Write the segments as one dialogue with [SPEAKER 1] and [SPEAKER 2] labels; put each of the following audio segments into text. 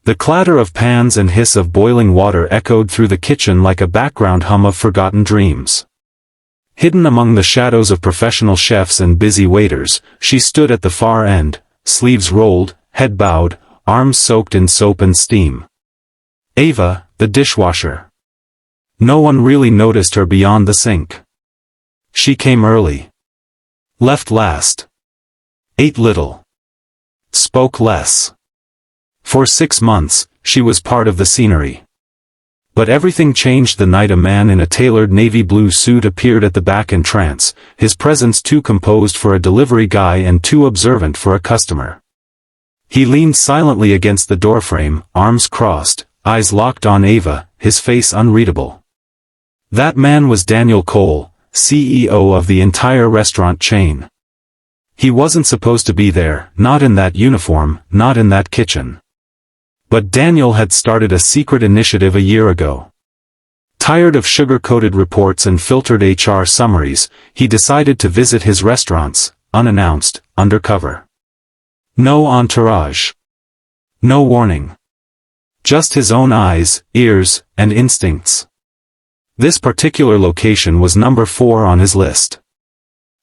[SPEAKER 1] The clatter of pans and hiss of boiling water echoed through the kitchen like a background hum of forgotten dreams. Hidden among the shadows of professional chefs and busy waiters, she stood at the far end, sleeves rolled, head bowed, arms soaked in soap and steam. Ava, the dishwasher. No one really noticed her beyond the sink. She came early. Left last. Ate little. Spoke less. For 6 months, she was part of the scenery. But everything changed the night a man in a tailored navy blue suit appeared at the back entrance, his presence too composed for a delivery guy and too observant for a customer. He leaned silently against the doorframe, arms crossed, eyes locked on Ava, his face unreadable. That man was Daniel Cole, CEO of the entire restaurant chain. He wasn't supposed to be there, not in that uniform, not in that kitchen. But Daniel had started a secret initiative a year ago. Tired of sugar-coated reports and filtered HR summaries, he decided to visit his restaurants, unannounced, undercover. No entourage. No warning. Just his own eyes, ears, and instincts. This particular location was number 4 on his list.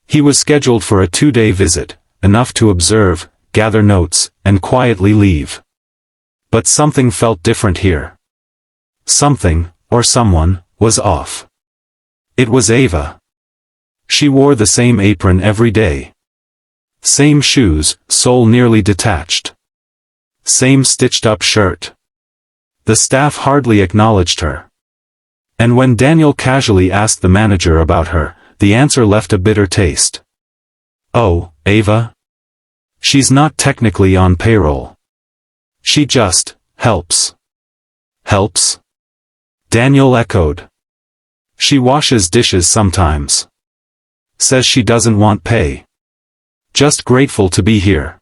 [SPEAKER 1] He was scheduled for a 2-day visit, enough to observe, gather notes, and quietly leave. But something felt different here. Something, or someone, was off. It was Ava. She wore the same apron every day. Same shoes, sole nearly detached. Same stitched-up shirt. The staff hardly acknowledged her. And when Daniel casually asked the manager about her, the answer left a bitter taste. Oh, Ava? She's not technically on payroll. She just helps. Helps? Daniel echoed. She washes dishes sometimes. Says she doesn't want pay. Just grateful to be here.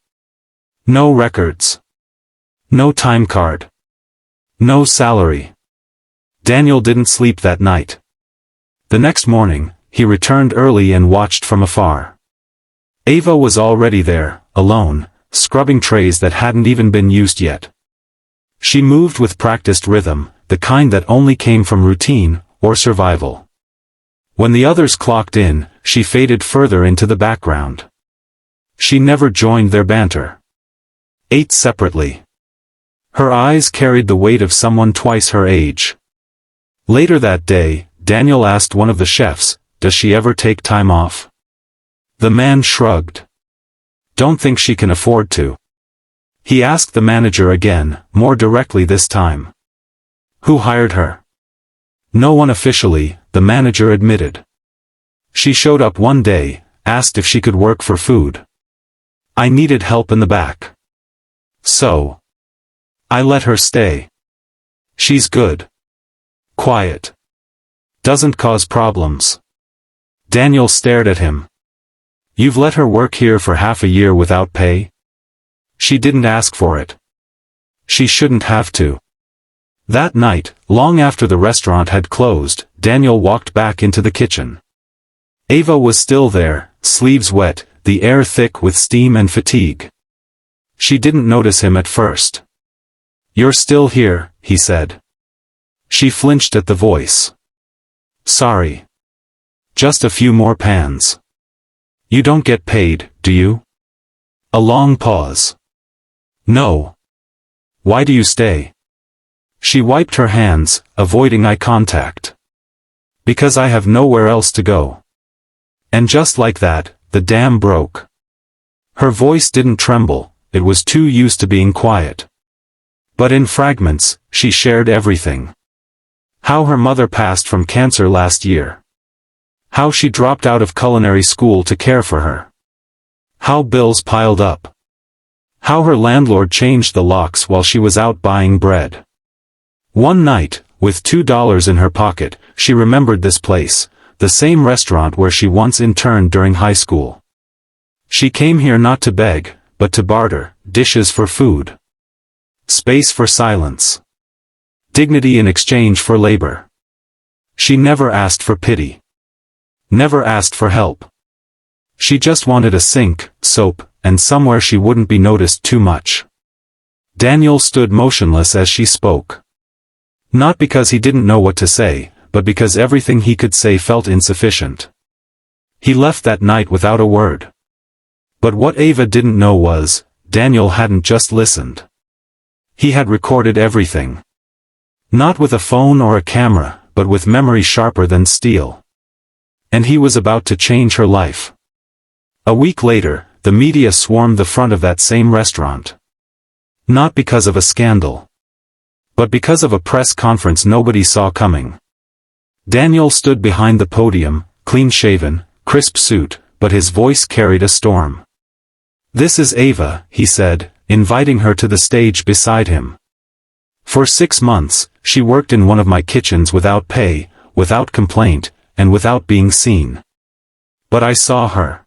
[SPEAKER 1] No records. No time card. No salary. Daniel didn't sleep that night. The next morning, he returned early and watched from afar. Ava was already there, alone, scrubbing trays that hadn't even been used yet. She moved with practiced rhythm, the kind that only came from routine, or survival. When the others clocked in, she faded further into the background. She never joined their banter. Ate separately. Her eyes carried the weight of someone twice her age. Later that day, Daniel asked one of the chefs, "Does she ever take time off?" The man shrugged. "Don't think she can afford to." He asked the manager again, more directly this time. "Who hired her?" "No one officially," the manager admitted. "She showed up one day, asked if she could work for food. I needed help in the back. So I let her stay. She's good. Quiet. Doesn't cause problems." Daniel stared at him. "You've let her work here for half a year without pay? She didn't ask for it. She shouldn't have to." That night, long after the restaurant had closed, Daniel walked back into the kitchen. Ava was still there, sleeves wet, the air thick with steam and fatigue. She didn't notice him at first. "You're still here," he said. She flinched at the voice. "Sorry. Just a few more pans." "You don't get paid, do you?" A long pause. "No. Why do you stay?" She wiped her hands, avoiding eye contact. "Because I have nowhere else to go." And just like that, the dam broke. Her voice didn't tremble, it was too used to being quiet. But in fragments, she shared everything. How her mother passed from cancer last year. How she dropped out of culinary school to care for her. How bills piled up. How her landlord changed the locks while she was out buying bread. One night, with $2 in her pocket, she remembered this place, the same restaurant where she once interned during high school. She came here not to beg, but to barter, dishes for food. Space for silence. Dignity in exchange for labor. She never asked for pity. Never asked for help. She just wanted a sink, soap, and somewhere she wouldn't be noticed too much. Daniel stood motionless as she spoke. Not because he didn't know what to say, but because everything he could say felt insufficient. He left that night without a word. But what Ava didn't know was, Daniel hadn't just listened. He had recorded everything. Not with a phone or a camera, but with memory sharper than steel. And he was about to change her life. A week later, the media swarmed the front of that same restaurant. Not because of a scandal, but because of a press conference nobody saw coming. Daniel stood behind the podium, clean-shaven, crisp suit, but his voice carried a storm. "This is Ava," he said, inviting her to the stage beside him. "For 6 months, she worked in one of my kitchens without pay, without complaint, and without being seen. But I saw her.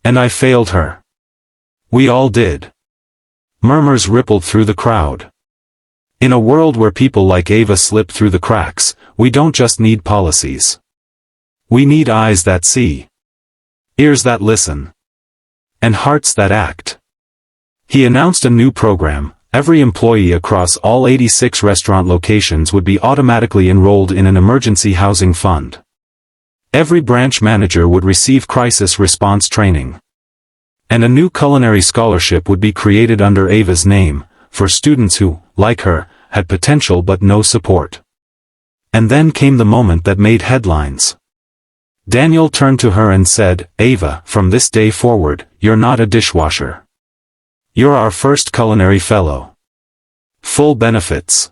[SPEAKER 1] And I failed her. We all did." Murmurs rippled through the crowd. In a world where people like Ava slip through the cracks, we don't just need policies. We need eyes that see, ears that listen, and hearts that act. He announced a new program. Every employee across all 86 restaurant locations would be automatically enrolled in an emergency housing fund. Every branch manager would receive crisis response training. And a new culinary scholarship would be created under Ava's name, for students who, like her, had potential but no support. And then came the moment that made headlines. Daniel turned to her and said, "Ava, from this day forward, you're not a dishwasher. You're our first culinary fellow. Full benefits.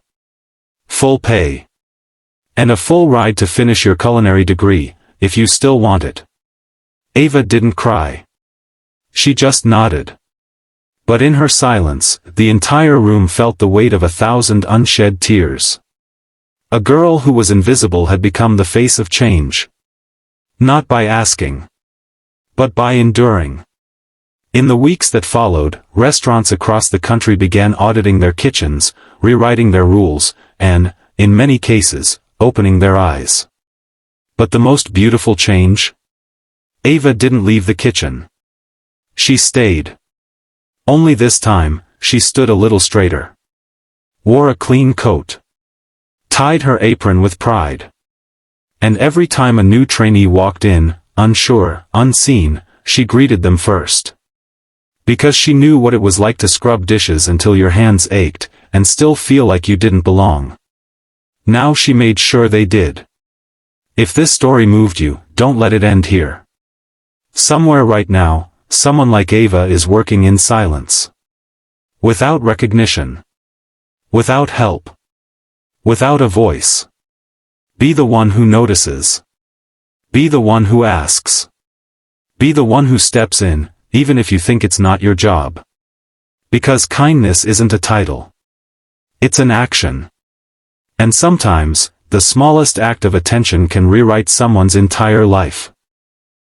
[SPEAKER 1] Full pay. And a full ride to finish your culinary degree, if you still want it." Ava didn't cry. She just nodded. But in her silence, the entire room felt the weight of 1,000 unshed tears. A girl who was invisible had become the face of change. Not by asking, but by enduring. In the weeks that followed, restaurants across the country began auditing their kitchens, rewriting their rules, and, in many cases, opening their eyes. But the most beautiful change? Ava didn't leave the kitchen. She stayed. Only this time, she stood a little straighter. Wore a clean coat. Tied her apron with pride. And every time a new trainee walked in, unsure, unseen, she greeted them first. Because she knew what it was like to scrub dishes until your hands ached, and still feel like you didn't belong. Now she made sure they did. If this story moved you, don't let it end here. Somewhere right now, someone like Ava is working in silence. Without recognition. Without help. Without a voice. Be the one who notices. Be the one who asks. Be the one who steps in, even if you think it's not your job. Because kindness isn't a title. It's an action. And sometimes, the smallest act of attention can rewrite someone's entire life.